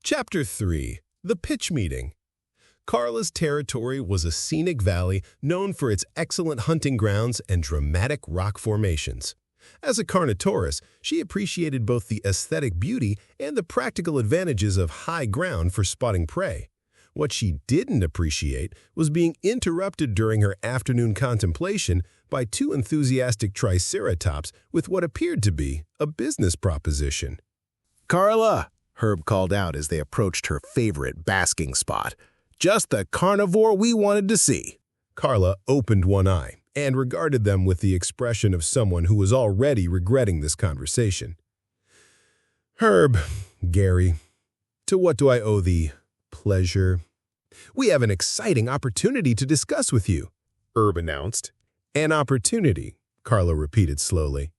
Chapter 3. The Pitch Meeting. Carla's territory was a scenic valley known for its excellent hunting grounds and dramatic rock formations. As a Carnotaurus, she appreciated both the aesthetic beauty and the practical advantages of high ground for spotting prey. What she didn't appreciate was being interrupted during her afternoon contemplation by two enthusiastic triceratops with what appeared to be a business proposition. "Carla!" Herb called out as they approached her favorite basking spot. "Just the carnivore we wanted to see." Carla opened one eye and regarded them with the expression of someone who was already regretting this conversation. "Herb, Gary, to what do I owe the pleasure? We have an exciting opportunity to discuss with you," Herb announced. "An opportunity," Carla repeated slowly.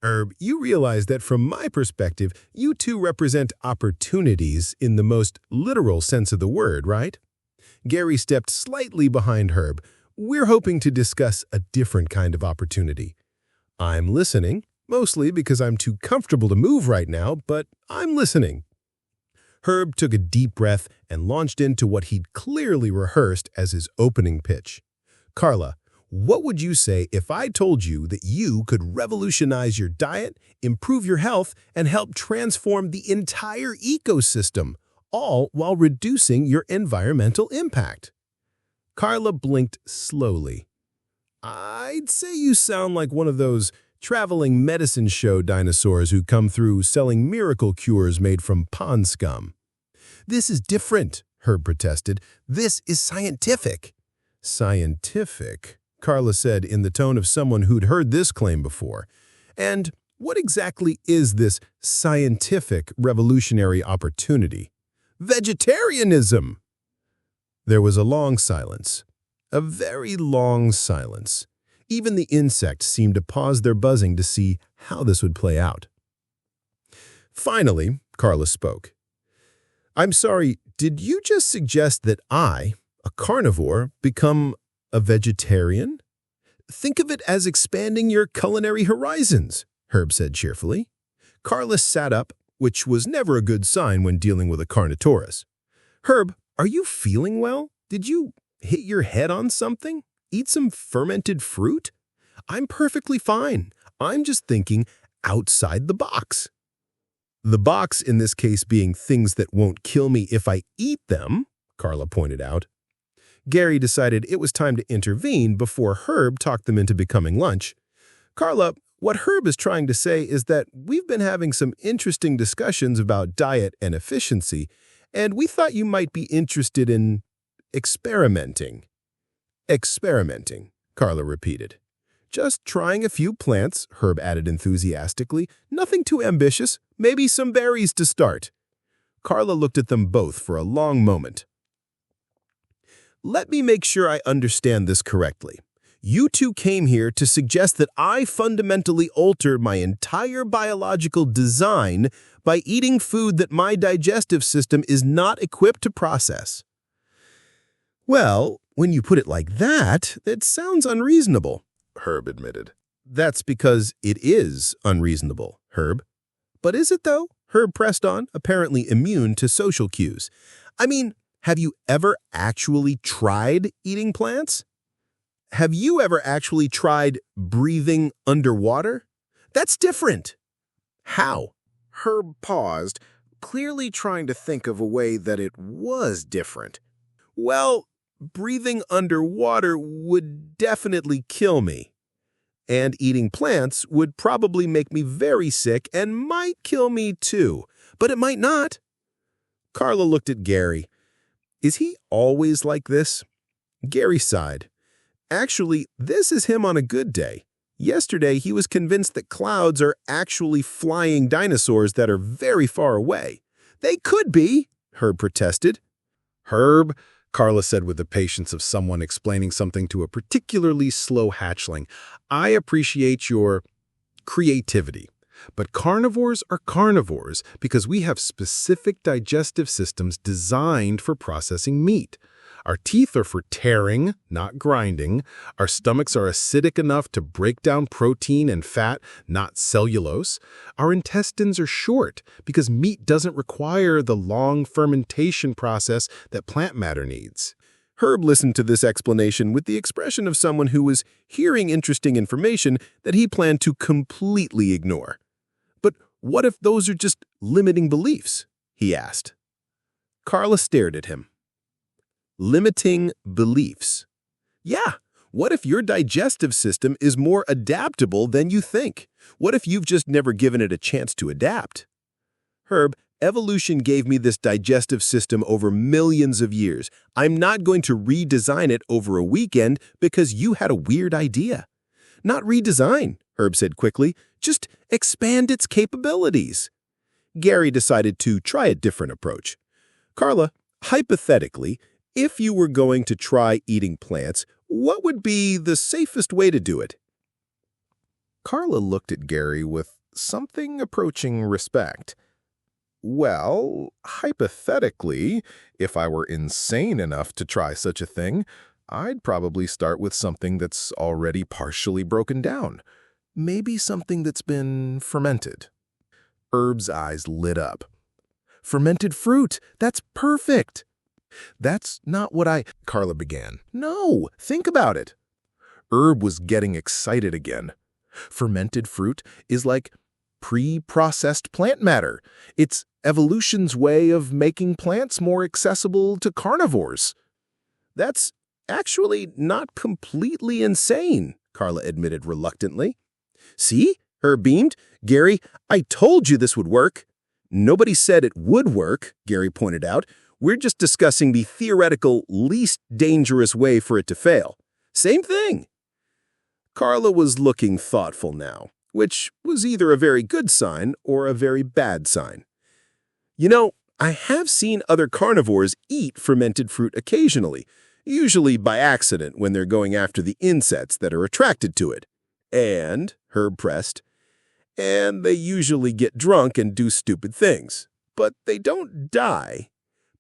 "Herb, you realize that from my perspective, you two represent opportunities in the most literal sense of the word, right?" Gary stepped slightly behind Herb. "We're hoping to discuss a different kind of opportunity. I'm listening, mostly because I'm too comfortable to move right now, but I'm listening." Herb took a deep breath and launched into what he'd clearly rehearsed as his opening pitch. "Carla, what would you say if I told you that you could revolutionize your diet, improve your health, and help transform the entire ecosystem, all while reducing your environmental impact?" Carla blinked slowly. "I'd say you sound like one of those traveling medicine show dinosaurs who come through selling miracle cures made from pond scum." "This is different," Herb protested. "This is scientific." "Scientific?" Carla said in the tone of someone who'd heard this claim before. "And what exactly is this scientific revolutionary opportunity?" "Vegetarianism!" There was a long silence. A very long silence. Even the insects seemed to pause their buzzing to see how this would play out. Finally, Carla spoke. "I'm sorry, did you just suggest that I, a carnivore, become a vegetarian?" "Think of it as expanding your culinary horizons," Herb said cheerfully. Carla sat up, which was never a good sign when dealing with a Carnotaurus. "Herb, are you feeling well? Did you hit your head on something? Eat some fermented fruit?" "I'm perfectly fine. I'm just thinking outside the box." "The box in this case being things that won't kill me if I eat them," Carla pointed out. Gary decided it was time to intervene before Herb talked them into becoming lunch. "Carla, what Herb is trying to say is that we've been having some interesting discussions about diet and efficiency, and we thought you might be interested in experimenting." "Experimenting," Carla repeated. "Just trying a few plants," Herb added enthusiastically. "Nothing too ambitious. Maybe some berries to start." Carla looked at them both for a long moment. "Let me make sure I understand this correctly. You two came here to suggest that I fundamentally alter my entire biological design by eating food that my digestive system is not equipped to process." "Well, when you put it like that, it sounds unreasonable," Herb admitted. "That's because it is unreasonable, Herb." "But is it, though?" Herb pressed on, apparently immune to social cues. "I mean, have you ever actually tried eating plants? Have you ever actually tried breathing underwater? That's different." "How?" Herb paused, clearly trying to think of a way that it was different. "Well, breathing underwater would definitely kill me. And eating plants would probably make me very sick and might kill me too. But it might not." Carla looked at Gary. "Is he always like this?" Gary sighed. "Actually, this is him on a good day. Yesterday, he was convinced that clouds are actually flying dinosaurs that are very far away." "They could be," Herb protested. "Herb," Carla said with the patience of someone explaining something to a particularly slow hatchling, "I appreciate your creativity. But carnivores are carnivores because we have specific digestive systems designed for processing meat. Our teeth are for tearing, not grinding. Our stomachs are acidic enough to break down protein and fat, not cellulose. Our intestines are short because meat doesn't require the long fermentation process that plant matter needs. Herb listened to this explanation with the expression of someone who was hearing interesting information that he planned to completely ignore. But what if those are just limiting beliefs? He asked. Carla stared at him. Limiting beliefs. Yeah, what if your digestive system is more adaptable than you think? What if you've just never given it a chance to adapt? Herb, evolution gave me this digestive system over millions of years. I'm not going to redesign it over a weekend because you had a weird idea. Not redesign, Herb said quickly. Just expand its capabilities. Gary decided to try a different approach. Carla, hypothetically, if you were going to try eating plants, what would be the safest way to do it? Carla looked at Gary with something approaching respect. Well, hypothetically, if I were insane enough to try such a thing, I'd probably start with something that's already partially broken down. Maybe something that's been fermented. Herb's eyes lit up. Fermented fruit! That's perfect! That's not what Carla began. No, think about it. Herb was getting excited again. Fermented fruit is like pre-processed plant matter. It's evolution's way of making plants more accessible to carnivores. That's actually not completely insane, Carla admitted reluctantly. See? Herb beamed. Gary, I told you this would work. Nobody said it would work, Gary pointed out. We're just discussing the theoretical, least dangerous way for it to fail. Same thing. Carla was looking thoughtful now, which was either a very good sign or a very bad sign. You know, I have seen other carnivores eat fermented fruit occasionally, usually by accident when they're going after the insects that are attracted to it. And, Herb pressed, and they usually get drunk and do stupid things. But they don't die.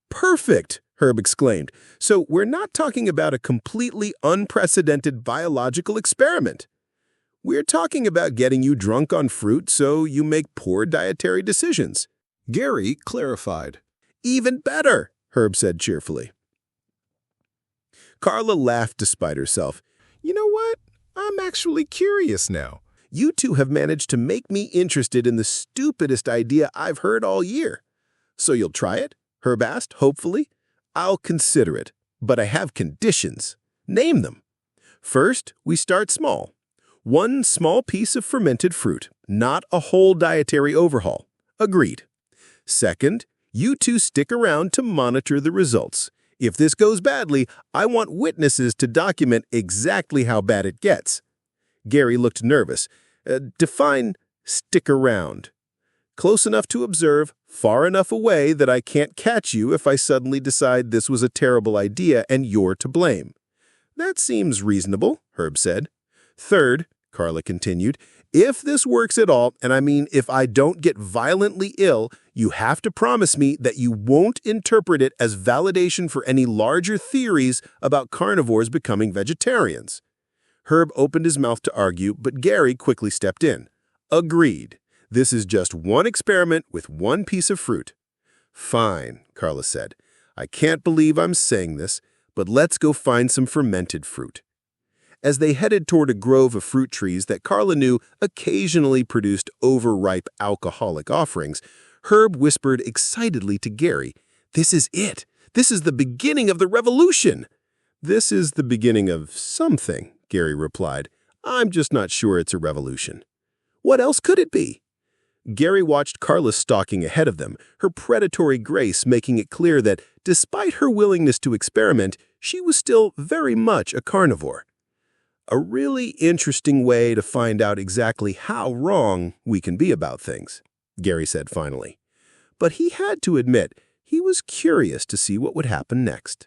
Perfect, Herb exclaimed. So we're not talking about a completely unprecedented biological experiment. We're talking about getting you drunk on fruit so you make poor dietary decisions. Gary clarified. Even better, Herb said cheerfully. Carla laughed despite herself. You know what? I'm actually curious now. You two have managed to make me interested in the stupidest idea I've heard all year. So you'll try it? Herb asked, hopefully. I'll consider it, but I have conditions. Name them. First, we start small. One small piece of fermented fruit, not a whole dietary overhaul. Agreed. Second, you two stick around to monitor the results. If this goes badly, I want witnesses to document exactly how bad it gets. Gary looked nervous. Define stick around. Close enough to observe, far enough away that I can't catch you if I suddenly decide this was a terrible idea and you're to blame. That seems reasonable, Herb said. Third, Carla continued, if this works at all, and I mean if I don't get violently ill, you have to promise me that you won't interpret it as validation for any larger theories about carnivores becoming vegetarians. Herb opened his mouth to argue, but Gary quickly stepped in. Agreed. This is just one experiment with one piece of fruit. Fine, Carla said. I can't believe I'm saying this, but let's go find some fermented fruit. As they headed toward a grove of fruit trees that Carla knew occasionally produced overripe alcoholic offerings, Herb whispered excitedly to Gary, "This is it. This is the beginning of the revolution." "This is the beginning of something," Gary replied. "I'm just not sure it's a revolution." "What else could it be?" Gary watched Carla stalking ahead of them, her predatory grace making it clear that, despite her willingness to experiment, she was still very much a carnivore. A really interesting way to find out exactly how wrong we can be about things, Gary said finally. But he had to admit he was curious to see what would happen next.